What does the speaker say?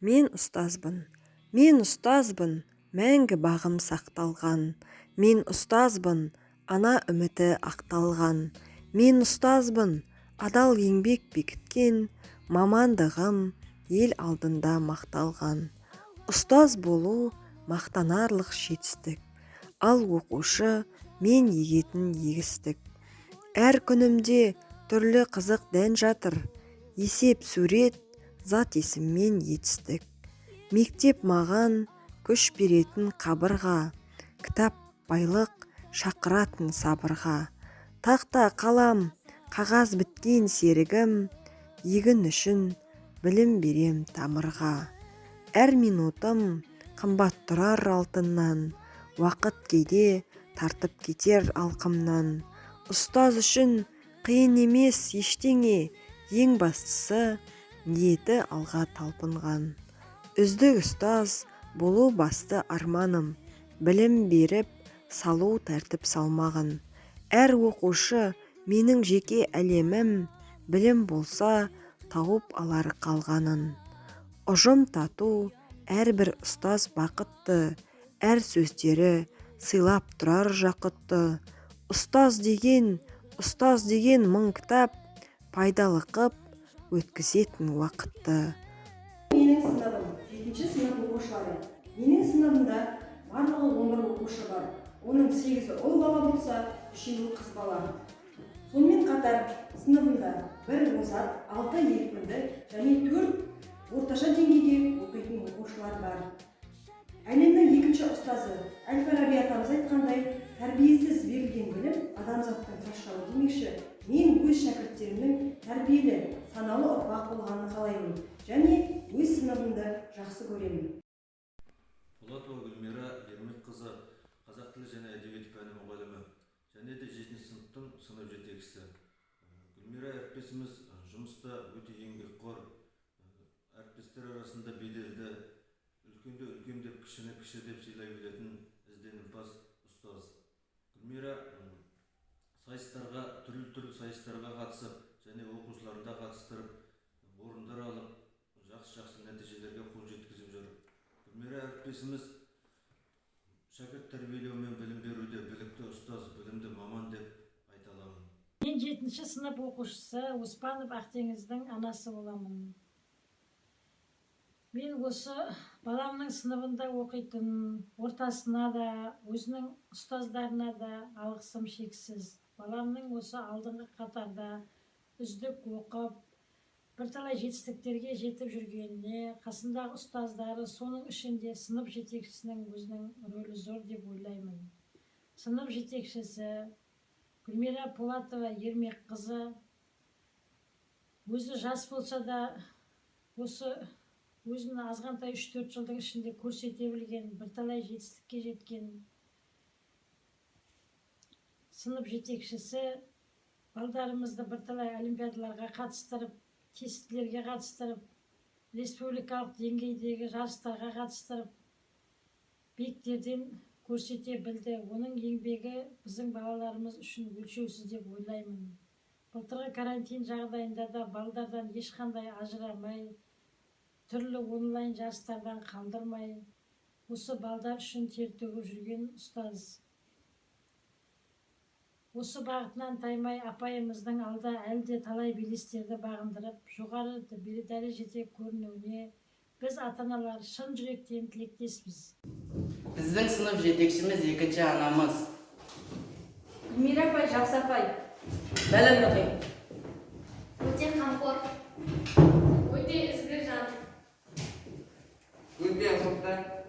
Мен ұстазбын, мәңгі бағым сақталған. Мен ұстазбын, ана үміті ақталған. Мен ұстазбын, адал еңбек бекіткен, мамандығым ел алдында мақталған. Ұстаз болу мақтанарлық жетістік, ал оқушы мен егетін егістік. Әр күнімде түрлі қызық дән жатыр, есеп сурет, зат есіммен етістік. Мектеп маған күш беретін қабырға, кітап байлық шақыратын сабырға. Тақта қалам, қағаз біткен серігім, егін үшін білім берем тамырға. Әр минутым қымбат тұрар алтыннан, уақыт кейде тартып кетер алқымнан. Ұстаз үшін қиын емес ештеңе, ең бастысы ниеті алға талпынған. Үздік ұстаз болу басты арманым, білім беріп салу тәртіп салмағын. Әр оқушы менің жеке әлемім, білім болса тауып алар қалғанын. Ұжым тату, әрбір ұстаз бақытты, әр сөздері сыйлап тұрар жақұтты. Ұстаз деген мың кітап, пайдалы қып өткізетін уақытты. Менің сыныбым 7-ші сынып оқушылары. Менің сыныбымда барлығы 11 оқушы бар. Оның 8-і ұл бала болса, 3-і қыз бала. Сонымен қатар сыныбымда 1 озат, 6 екпінді және 4 орташа деңгейде оқитын оқушылар бар. Әлемнің екінші ұстазы Әл-Фараби атамыз айтқандай, тәрбиесіз берілген білім адамзаттың тыршауы демекші. Мен өз шәкірттерімнің тәрбиелі, саналы ұрпақ болғанын қалаймын және өз сыныбымды жақсы көремін. Полатова Гүлмира Ермекқызы, қазақ тілі және әдебиет пәні мұғалімі және де 7-ші сыныптың сынып жетекшісі. Гүлмира әріптесіміз жұмыста өте еңбекқор, әріптестер арасында беделді, үлкенді үлкен деп, кішіні кіші деп сыйлай білетін ізденімпаз ұстаз. Гүлмира түрлі сайыстарға қатысып және оқушыларында қатыстырып, орындар алып, жақсы нәтижелерге қол жеткізіп жүр. Гүлмира әріптесіміз шәкірт тәрбиелеу мен білім беруде білікті ұстаз, білімді маман деп айта аламын. Мен 7-ші сынып оқушысы Оспанов Ақтеңіздің анасы боламын. Мен осы баламның сыныбында оқитын, ортасына да, өзінің ұстаздарына да алғысым шексіз. Баламның осы алдыңғы қатарда үздік оқып, бірталай жетістіктерге жетіп жүргеніне, қасындағы ұстаздары, соның ішінде сынып жетекшісінің өзінің рөлі зор деп ойлаймын. Сынып жетекшісі Гүлмира Полатова Ермекқызы өзі жас болса да, осы өзін азғантай 3-4 жылдың ішінде көрсете білген, бірталай жетістікке жеткен сынып жетекшісі балдарымызды бірталай олимпиадаларға қатыстырып, тестілерге қатыстырып, республикалық деңгейдегі жарыстарға қатыстырып, биіктерден көрсете білді. Оның еңбегі біздің балаларымыз үшін өлшеусіз деп ойлаймын. Былтырғы карантин жағдайында да балдардан ешқандай ажырамай, түрлі онлайн жарыстардан қалдырмай, осы балдар үшін тер төгіп жүрген ұстаз. Осы бағытынан таймай апайымыздың алда әлде талай белестерді бағындырып, жоғары дәрежеде көрінуіне біз ата-аналар шын жүректен тілектеспіз. Біздің сынып жетекшіміз екінші анамыз. Гүлмира апай, жақсы апай. Бәлем апай. Өте қамқор. Өте ізгі жан. Өте ықыласты.